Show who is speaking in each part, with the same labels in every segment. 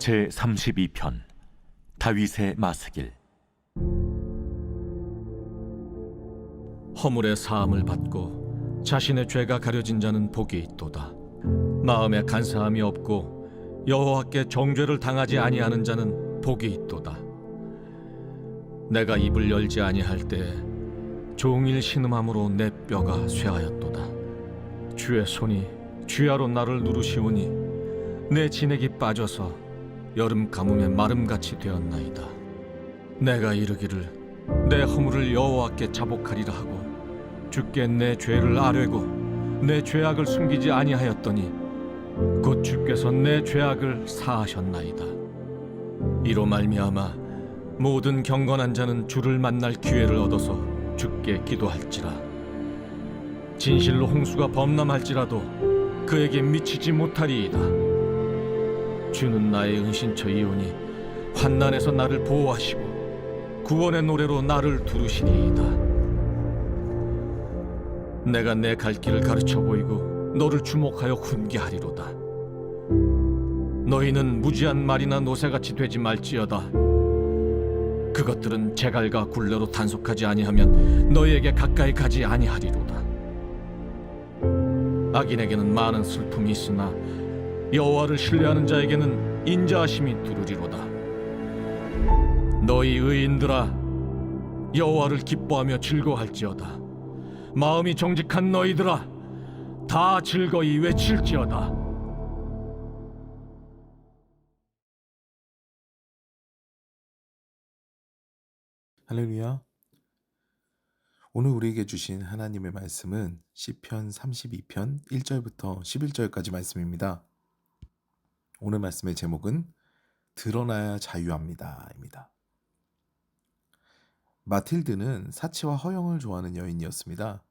Speaker 1: 제32편 다윗의 마스길.
Speaker 2: 허물의 사함을 받고 자신의 죄가 가려진 자는 복이 있도다. 마음에 간사함이 없고 여호와께 정죄를 당하지 아니하는 자는 복이 있도다. 내가 입을 열지 아니할 때에 종일 신음함으로 내 뼈가 쇠하였도다. 주의 손이 쥐하로 나를 누르시오니 내 진액이 빠져서 여름 가뭄에 마름같이 되었나이다. 내가 이르기를 내 허물을 여호와께 자복하리라 하고 주께 내 죄를 아뢰고 내 죄악을 숨기지 아니하였더니 곧 주께서 내 죄악을 사하셨나이다. 이로 말미암아 모든 경건한 자는 주를 만날 기회를 얻어서 주께 기도할지라. 진실로 홍수가 범람할지라도 그에게 미치지 못하리이다. 주는 나의 은신처이오니 환난에서 나를 보호하시고 구원의 노래로 나를 두르시리이다. 내가 내 갈 길을 가르쳐 보이고 너를 주목하여 훈계하리로다. 너희는 무지한 말이나 노새같이 되지 말지어다. 그것들은 제갈과 굴레로 단속하지 아니하면 너희에게 가까이 가지 아니하리로다. 악인에게는 많은 슬픔이 있으나 여호와를 신뢰하는 자에게는 인자하심이 두르리로다. 너희 의인들아, 여호와를 기뻐하며 즐거워할지어다. 마음이 정직한 너희들아, 다 즐거이 외칠지어다.
Speaker 3: 할렐루야. 오늘 우리에게 주신 하나님의 말씀은 시편 32편 1절부터 11절까지 말씀입니다. 오늘 말씀의 제목은 드러나야 자유합니다 입니다. 마틸드는 사치와 허영을 좋아하는 여인이었습니다.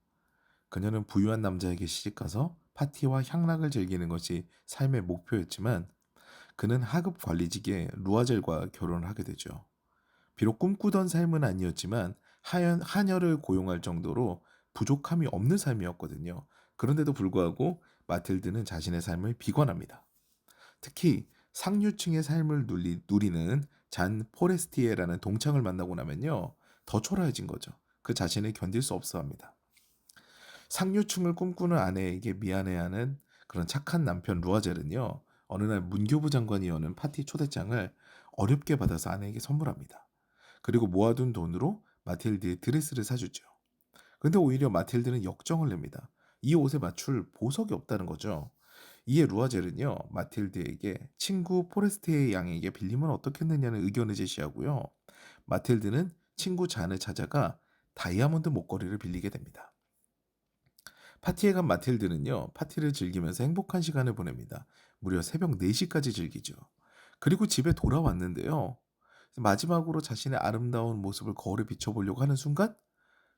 Speaker 3: 그녀는 부유한 남자에게 시집가서 파티와 향락을 즐기는 것이 삶의 목표였지만 그는 하급 관리직의 루아젤과 결혼을 하게 되죠. 비록 꿈꾸던 삶은 아니었지만 하녀를 고용할 정도로 부족함이 없는 삶이었거든요. 그런데도 불구하고 마틸드는 자신의 삶을 비관합니다. 특히 상류층의 삶을 누리는 잔 포레스티에라는 동창을 만나고 나면요, 더 초라해진 거죠. 그 자신을 견딜 수 없어 합니다. 상류층을 꿈꾸는 아내에게 미안해하는 그런 착한 남편 루아젤은요, 어느 날 문교부 장관이 여는 파티 초대장을 어렵게 받아서 아내에게 선물합니다. 그리고 모아둔 돈으로 마틸드의 드레스를 사주죠. 근데 오히려 마틸드는 역정을 냅니다. 이 옷에 맞출 보석이 없다는 거죠. 이에 루아젤은요, 마틸드에게 친구 포레스테의 양에게 빌리면 어떻겠느냐는 의견을 제시하고요. 마틸드는 친구 잔을 찾아가 다이아몬드 목걸이를 빌리게 됩니다. 파티에 간 마틸드는요, 파티를 즐기면서 행복한 시간을 보냅니다. 무려 새벽 4시까지 즐기죠. 그리고 집에 돌아왔는데요, 마지막으로 자신의 아름다운 모습을 거울에 비춰보려고 하는 순간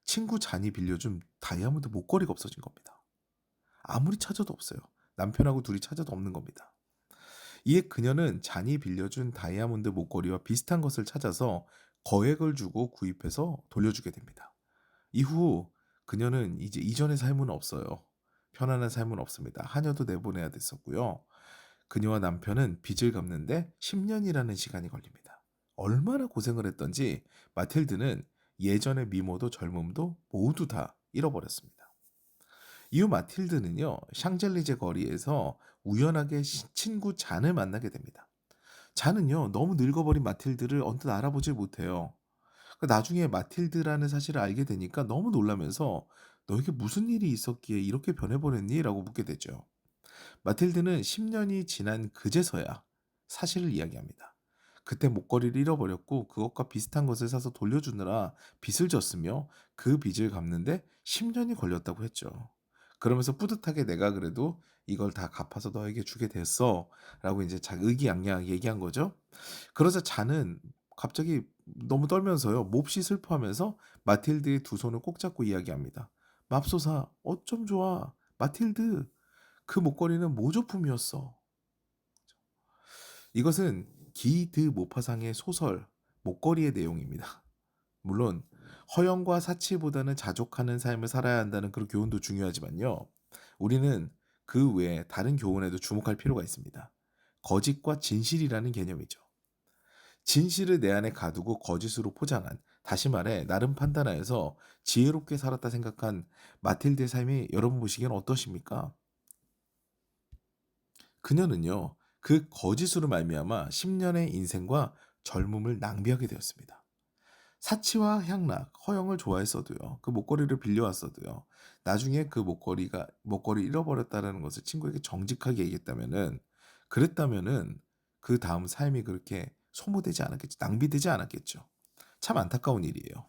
Speaker 3: 친구 잔이 빌려준 다이아몬드 목걸이가 없어진 겁니다. 아무리 찾아도 없어요. 남편하고 둘이 찾아도 없는 겁니다. 이에 그녀는 잔이 빌려준 다이아몬드 목걸이와 비슷한 것을 찾아서 거액을 주고 구입해서 돌려주게 됩니다. 이후 그녀는 이제 이전의 삶은 없어요. 편안한 삶은 없습니다. 하녀도 내보내야 됐었고요. 그녀와 남편은 빚을 갚는데 10년이라는 시간이 걸립니다. 얼마나 고생을 했던지 마틸드는 예전의 미모도 젊음도 모두 다 잃어버렸습니다. 이후 마틸드는요, 샹젤리제 거리에서 우연하게 친구 잔을 만나게 됩니다. 잔은요, 너무 늙어버린 마틸드를 언뜻 알아보질 못해요. 나중에 마틸드라는 사실을 알게 되니까 너무 놀라면서 너에게 무슨 일이 있었기에 이렇게 변해버렸니? 라고 묻게 되죠. 마틸드는 10년이 지난 그제서야 사실을 이야기합니다. 그때 목걸이를 잃어버렸고 그것과 비슷한 것을 사서 돌려주느라 빚을 졌으며 그 빚을 갚는데 10년이 걸렸다고 했죠. 그러면서 뿌듯하게 내가 그래도 이걸 다 갚아서 너에게 주게 됐어 라고 이제 의기양양 얘기한 거죠. 그러자 잔은 갑자기 너무 떨면서요, 몹시 슬퍼하면서 마틸드의 두 손을 꼭 잡고 이야기합니다. 맙소사, 어쩜 좋아, 마틸드, 그 목걸이는 모조품이었어. 이것은 기드 모파상의 소설 목걸이의 내용입니다. 물론 허영과 사치보다는 자족하는 삶을 살아야 한다는 그런 교훈도 중요하지만요, 우리는 그 외에 다른 교훈에도 주목할 필요가 있습니다. 거짓과 진실이라는 개념이죠. 진실을 내 안에 가두고 거짓으로 포장한, 다시 말해 나름 판단하여서 지혜롭게 살았다 생각한 마틸드의 삶이 여러분 보시기엔 어떠십니까? 그녀는요, 그 거짓으로 말미암아 10년의 인생과 젊음을 낭비하게 되었습니다. 사치와 향락, 허영을 좋아했어도요. 그 목걸이를 빌려왔어도요. 나중에 그 목걸이 잃어버렸다라는 것을 친구에게 정직하게 얘기했다면은, 그랬다면은 그 다음 삶이 그렇게 소모되지 않았겠죠. 낭비되지 않았겠죠. 참 안타까운 일이에요.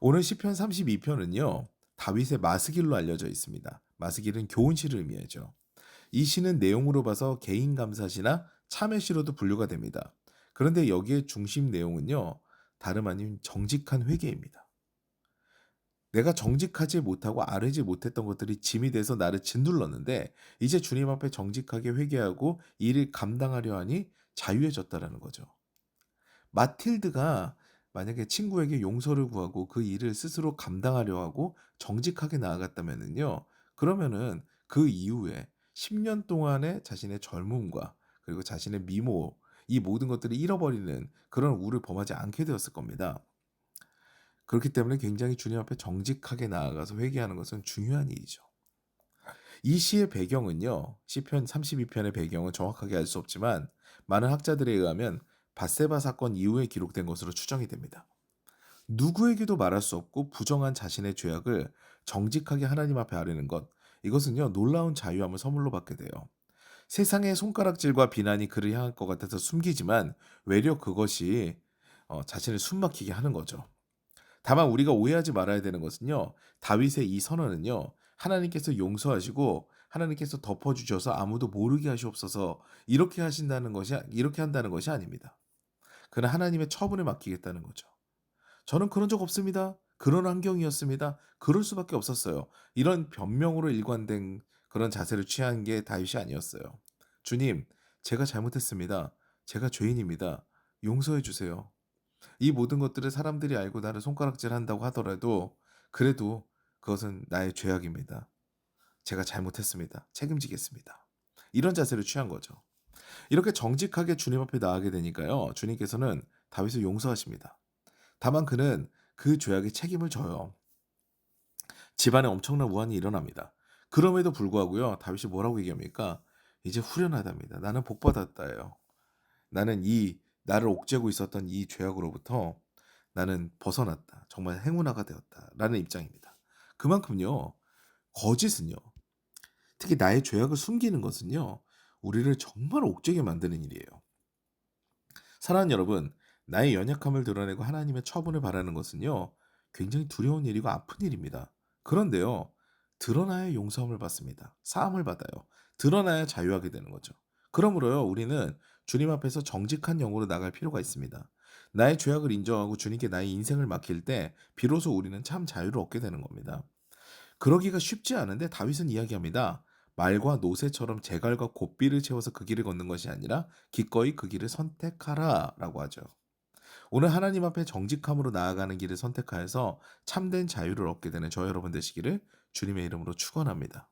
Speaker 3: 오늘 시편 32편은요. 다윗의 마스길로 알려져 있습니다. 마스길은 교훈시를 의미하죠. 이 시는 내용으로 봐서 개인 감사시나 참회시로도 분류가 됩니다. 그런데 여기에 중심 내용은요. 다름 아닌 정직한 회개입니다. 내가 정직하지 못하고 아뢰지 못했던 것들이 짐이 돼서 나를 짓눌렀는데 이제 주님 앞에 정직하게 회개하고 이를 감당하려 하니 자유해졌다라는 거죠. 마틸드가 만약에 친구에게 용서를 구하고 그 일을 스스로 감당하려 하고 정직하게 나아갔다면은요. 그러면은 그 이후에 10년 동안의 자신의 젊음과 그리고 자신의 미모, 이 모든 것들을 잃어버리는 그런 우를 범하지 않게 되었을 겁니다. 그렇기 때문에 굉장히 주님 앞에 정직하게 나아가서 회개하는 것은 중요한 일이죠. 이 시의 배경은요. 시편 32편의 배경은 정확하게 알 수 없지만 많은 학자들에 의하면 밧세바 사건 이후에 기록된 것으로 추정이 됩니다. 누구에게도 말할 수 없고 부정한 자신의 죄악을 정직하게 하나님 앞에 아뢰는 것, 이것은요 놀라운 자유함을 선물로 받게 돼요. 세상의 손가락질과 비난이 그를 향할 것 같아서 숨기지만 외려 그것이 자신을 숨막히게 하는 거죠. 다만 우리가 오해하지 말아야 되는 것은요. 다윗의 이 선언은요. 하나님께서 용서하시고 하나님께서 덮어주셔서 아무도 모르게 하시옵소서 이렇게 한다는 것이 아닙니다. 그는 하나님의 처분에 맡기겠다는 거죠. 저는 그런 적 없습니다. 그런 환경이었습니다. 그럴 수밖에 없었어요. 이런 변명으로 일관된 그런 자세를 취한 게 다윗이 아니었어요. 주님, 제가 잘못했습니다. 제가 죄인입니다. 용서해 주세요. 이 모든 것들을 사람들이 알고 나를 손가락질한다고 하더라도 그래도 그것은 나의 죄악입니다. 제가 잘못했습니다. 책임지겠습니다. 이런 자세를 취한 거죠. 이렇게 정직하게 주님 앞에 나아가게 되니까요. 주님께서는 다윗을 용서하십니다. 다만 그는 그 죄악의 책임을 져요. 집안에 엄청난 우환이 일어납니다. 그럼에도 불구하고요. 다윗이 뭐라고 얘기합니까? 이제 후련하답니다. 나는 복받았다예요. 나를 옥죄고 있었던 이 죄악으로부터 나는 벗어났다. 정말 행운아가 되었다. 라는 입장입니다. 그만큼요. 거짓은요. 특히 나의 죄악을 숨기는 것은요. 우리를 정말 옥죄게 만드는 일이에요. 사랑하는 여러분, 나의 연약함을 드러내고 하나님의 처분을 바라는 것은요. 굉장히 두려운 일이고 아픈 일입니다. 그런데요. 드러나야 용서함을 받습니다. 사함을 받아요. 드러나야 자유하게 되는 거죠. 그러므로요. 우리는 주님 앞에서 정직한 영으로 나갈 필요가 있습니다. 나의 죄악을 인정하고 주님께 나의 인생을 맡길 때 비로소 우리는 참 자유를 얻게 되는 겁니다. 그러기가 쉽지 않은데 다윗은 이야기합니다. 말과 노새처럼 재갈과 고삐를 채워서 그 길을 걷는 것이 아니라 기꺼이 그 길을 선택하라 라고 하죠. 오늘 하나님 앞에 정직함으로 나아가는 길을 선택하여서 참된 자유를 얻게 되는 저 여러분 되시기를 주님의 이름으로 축원합니다.